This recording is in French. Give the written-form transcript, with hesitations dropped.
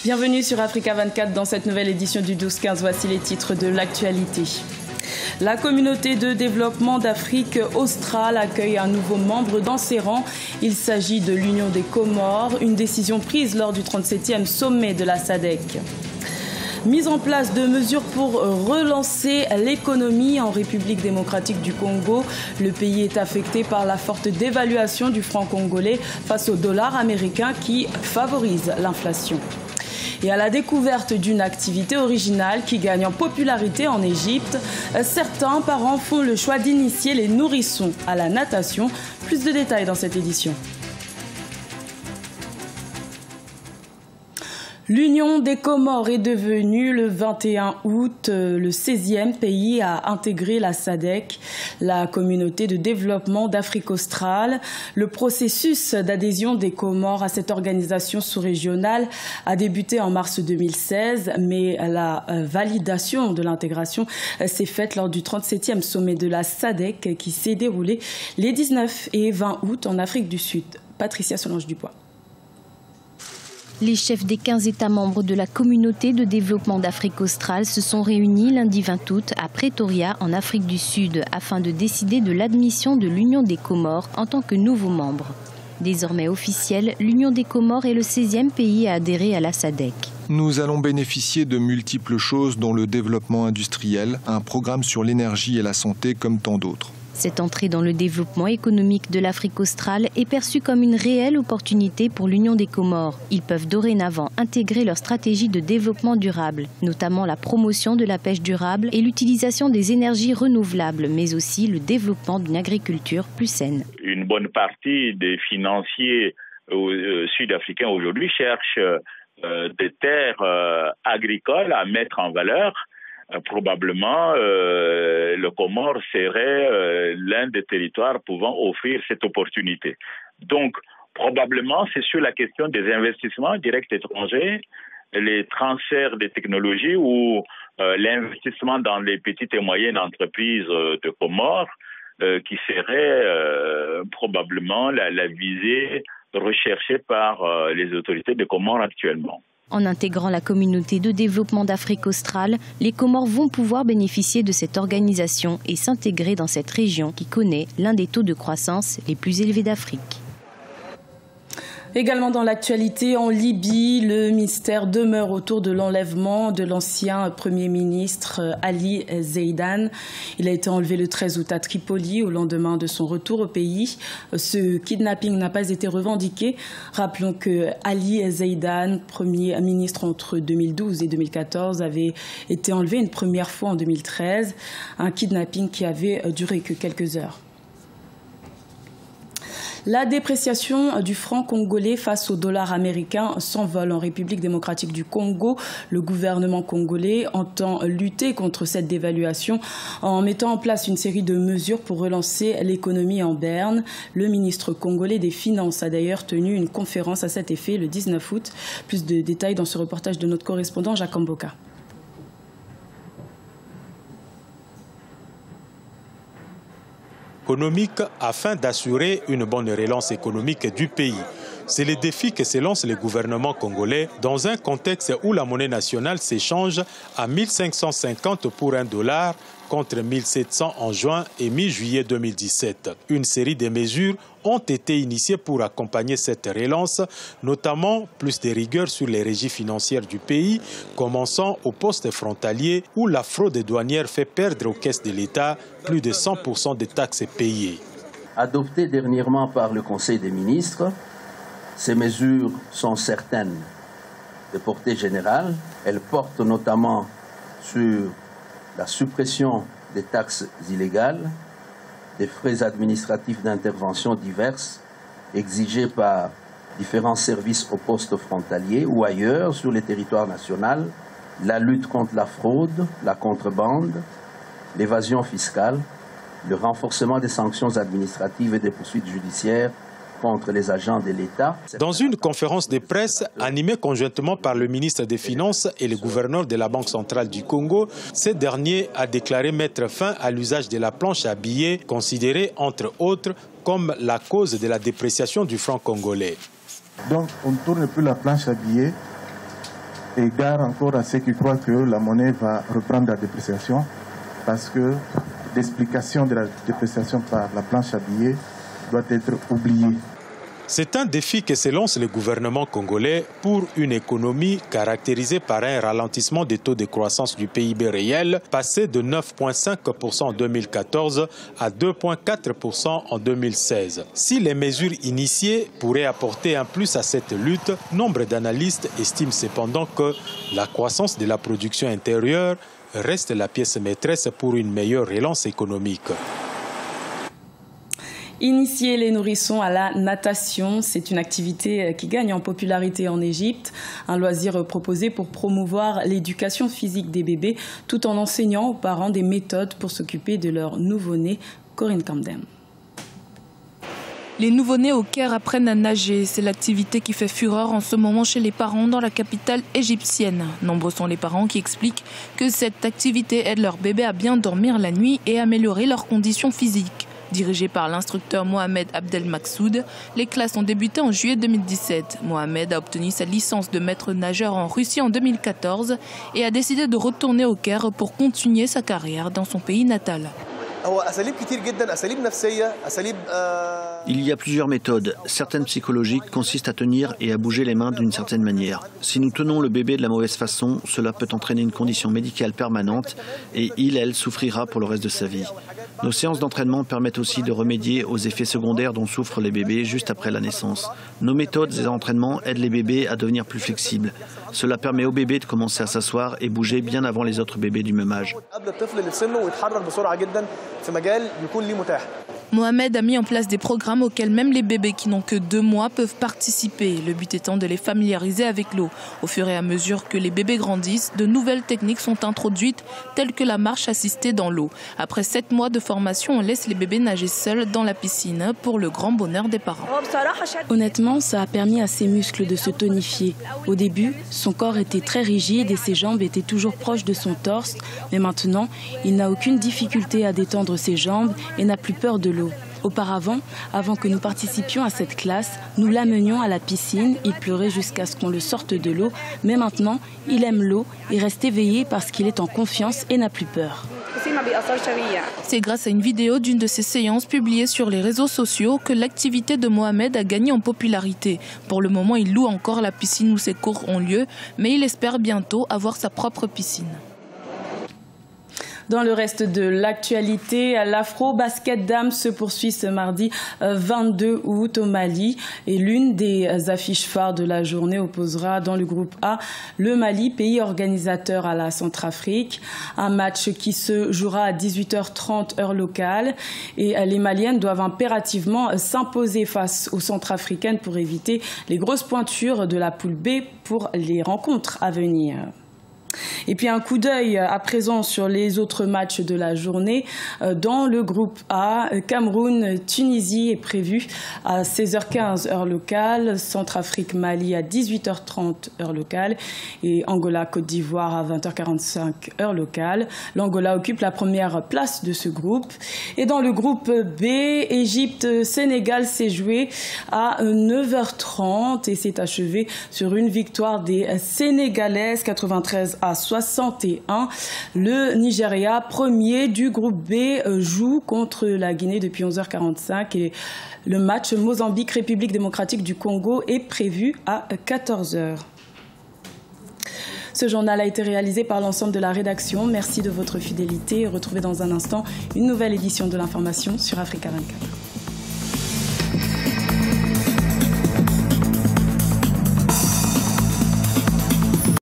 Bienvenue sur Africa 24 dans cette nouvelle édition du 12-15. Voici les titres de l'actualité. La communauté de développement d'Afrique australe accueille un nouveau membre dans ses rangs. Il s'agit de l'Union des Comores, une décision prise lors du 37e sommet de la SADC. Mise en place de mesures pour relancer l'économie en République démocratique du Congo. Le pays est affecté par la forte dévaluation du franc congolais face au dollar américain qui favorise l'inflation. Et à la découverte d'une activité originale qui gagne en popularité en Égypte, certains parents font le choix d'initier les nourrissons à la natation. Plus de détails dans cette édition. L'Union des Comores est devenue le 21 août le 16e pays à intégrer la SADC, la communauté de développement d'Afrique australe. Le processus d'adhésion des Comores à cette organisation sous-régionale a débuté en mars 2016, mais la validation de l'intégration s'est faite lors du 37e sommet de la SADC qui s'est déroulé les 19 et 20 août en Afrique du Sud. Patricia Solange-Dupois. Les chefs des 15 États membres de la communauté de développement d'Afrique australe se sont réunis lundi 20 août à Pretoria, en Afrique du Sud, afin de décider de l'admission de l'Union des Comores en tant que nouveau membre. Désormais officiel, l'Union des Comores est le 16e pays à adhérer à la SADC. Nous allons bénéficier de multiples choses, dont le développement industriel, un programme sur l'énergie et la santé comme tant d'autres. Cette entrée dans le développement économique de l'Afrique australe est perçue comme une réelle opportunité pour l'Union des Comores. Ils peuvent dorénavant intégrer leur stratégie de développement durable, notamment la promotion de la pêche durable et l'utilisation des énergies renouvelables, mais aussi le développement d'une agriculture plus saine. Une bonne partie des financiers sud-africains aujourd'hui cherchent des terres agricoles à mettre en valeur. Probablement, le Comore serait l'un des territoires pouvant offrir cette opportunité. Donc, probablement, c'est sur la question des investissements directs étrangers, les transferts de technologies ou l'investissement dans les petites et moyennes entreprises de Comore qui serait probablement la visée recherchée par les autorités de Comore actuellement. En intégrant la communauté de développement d'Afrique australe, les Comores vont pouvoir bénéficier de cette organisation et s'intégrer dans cette région qui connaît l'un des taux de croissance les plus élevés d'Afrique. Également dans l'actualité, en Libye, le mystère demeure autour de l'enlèvement de l'ancien Premier ministre Ali Zeidan. Il a été enlevé le 13 août à Tripoli au lendemain de son retour au pays. Ce kidnapping n'a pas été revendiqué. Rappelons que Ali Zeidan, Premier ministre entre 2012 et 2014, avait été enlevé une première fois en 2013. Un kidnapping qui avait duré que quelques heures. La dépréciation du franc congolais face au dollar américain s'envole en République démocratique du Congo. Le gouvernement congolais entend lutter contre cette dévaluation en mettant en place une série de mesures pour relancer l'économie en berne. Le ministre congolais des Finances a d'ailleurs tenu une conférence à cet effet le 19 août. Plus de détails dans ce reportage de notre correspondant Jacques Mboka. Économique afin d'assurer une bonne relance économique du pays. C'est le défi que se lance le gouvernement congolais dans un contexte où la monnaie nationale s'échange à 1550 pour $1 contre 1700 en juin et mi-juillet 2017. Une série de mesures ont été initiées pour accompagner cette relance, notamment plus de rigueur sur les régies financières du pays, commençant au poste frontalier où la fraude douanière fait perdre aux caisses de l'État plus de 100% des taxes payées. Adoptées dernièrement par le Conseil des ministres, ces mesures sont certaines de portée générale. Elles portent notamment sur la suppression des taxes illégales, des frais administratifs d'intervention diverses exigés par différents services aux postes frontaliers ou ailleurs sur le territoire national, la lutte contre la fraude, la contrebande, l'évasion fiscale, le renforcement des sanctions administratives et des poursuites judiciaires contre les agents de l'État. Dans une conférence de presse animée conjointement par le ministre des Finances et le gouverneur de la Banque centrale du Congo, ce dernier a déclaré mettre fin à l'usage de la planche à billets, considérée entre autres comme la cause de la dépréciation du franc congolais. Donc on ne tourne plus la planche à billets, égard encore à ceux qui croient que la monnaie va reprendre la dépréciation, parce que l'explication de la dépréciation par la planche à billets doit être oubliée. C'est un défi que se lance le gouvernement congolais pour une économie caractérisée par un ralentissement des taux de croissance du PIB réel, passé de 9,5% en 2014 à 2,4% en 2016. Si les mesures initiées pourraient apporter un plus à cette lutte, nombre d'analystes estiment cependant que la croissance de la production intérieure reste la pièce maîtresse pour une meilleure relance économique. Initier les nourrissons à la natation, c'est une activité qui gagne en popularité en Égypte. Un loisir proposé pour promouvoir l'éducation physique des bébés tout en enseignant aux parents des méthodes pour s'occuper de leur nouveau-né. Corinne Camden. Les nouveau-nés au Caire apprennent à nager. C'est l'activité qui fait fureur en ce moment chez les parents dans la capitale égyptienne. Nombreux sont les parents qui expliquent que cette activité aide leur bébé à bien dormir la nuit et améliorer leurs conditions physiques. Dirigé par l'instructeur Mohamed Abdel Maksoud, les classes ont débuté en juillet 2017. Mohamed a obtenu sa licence de maître nageur en Russie en 2014 et a décidé de retourner au Caire pour continuer sa carrière dans son pays natal. Il y a plusieurs méthodes. Certaines psychologiques consistent à tenir et à bouger les mains d'une certaine manière. Si nous tenons le bébé de la mauvaise façon, cela peut entraîner une condition médicale permanente et elle souffrira pour le reste de sa vie. Nos séances d'entraînement permettent aussi de remédier aux effets secondaires dont souffrent les bébés juste après la naissance. Nos méthodes et entraînements aident les bébés à devenir plus flexibles. Cela permet aux bébés de commencer à s'asseoir et bouger bien avant les autres bébés du même âge. Mohamed a mis en place des programmes auxquels même les bébés qui n'ont que 2 mois peuvent participer, le but étant de les familiariser avec l'eau. Au fur et à mesure que les bébés grandissent, de nouvelles techniques sont introduites, telles que la marche assistée dans l'eau. Après 7 mois de formation, on laisse les bébés nager seuls dans la piscine pour le grand bonheur des parents. Honnêtement, ça a permis à ses muscles de se tonifier. Au début, son corps était très rigide et ses jambes étaient toujours proches de son torse, mais maintenant, il n'a aucune difficulté à détendre ses jambes et n'a plus peur de l'eau. Auparavant, avant que nous participions à cette classe, nous l'amenions à la piscine, il pleurait jusqu'à ce qu'on le sorte de l'eau, mais maintenant, il aime l'eau et reste éveillé parce qu'il est en confiance et n'a plus peur. C'est grâce à une vidéo d'une de ces séances publiée sur les réseaux sociaux que l'activité de Mohamed a gagné en popularité. Pour le moment, il loue encore la piscine où ses cours ont lieu, mais il espère bientôt avoir sa propre piscine. Dans le reste de l'actualité, l'Afro-Basket Dame se poursuit ce mardi 22 août au Mali. Et l'une des affiches phares de la journée opposera dans le groupe A le Mali, pays organisateur à la Centrafrique. Un match qui se jouera à 18h30 heure locale. Et les Maliennes doivent impérativement s'imposer face aux Centrafricaines pour éviter les grosses pointures de la poule B pour les rencontres à venir. Et puis un coup d'œil à présent sur les autres matchs de la journée. Dans le groupe A, Cameroun-Tunisie est prévu à 16h15 heure locale, Centrafrique-Mali à 18h30 heure locale et Angola-Côte d'Ivoire à 20h45 heure locale. L'Angola occupe la première place de ce groupe. Et dans le groupe B, Égypte-Sénégal s'est joué à 9h30 et s'est achevé sur une victoire des Sénégalaises 93 à 61. Le Nigeria, premier du groupe B, joue contre la Guinée depuis 11h45 et le match Mozambique-République démocratique du Congo est prévu à 14h. Ce journal a été réalisé par l'ensemble de la rédaction. Merci de votre fidélité. Retrouvez dans un instant une nouvelle édition de l'information sur Africa 24.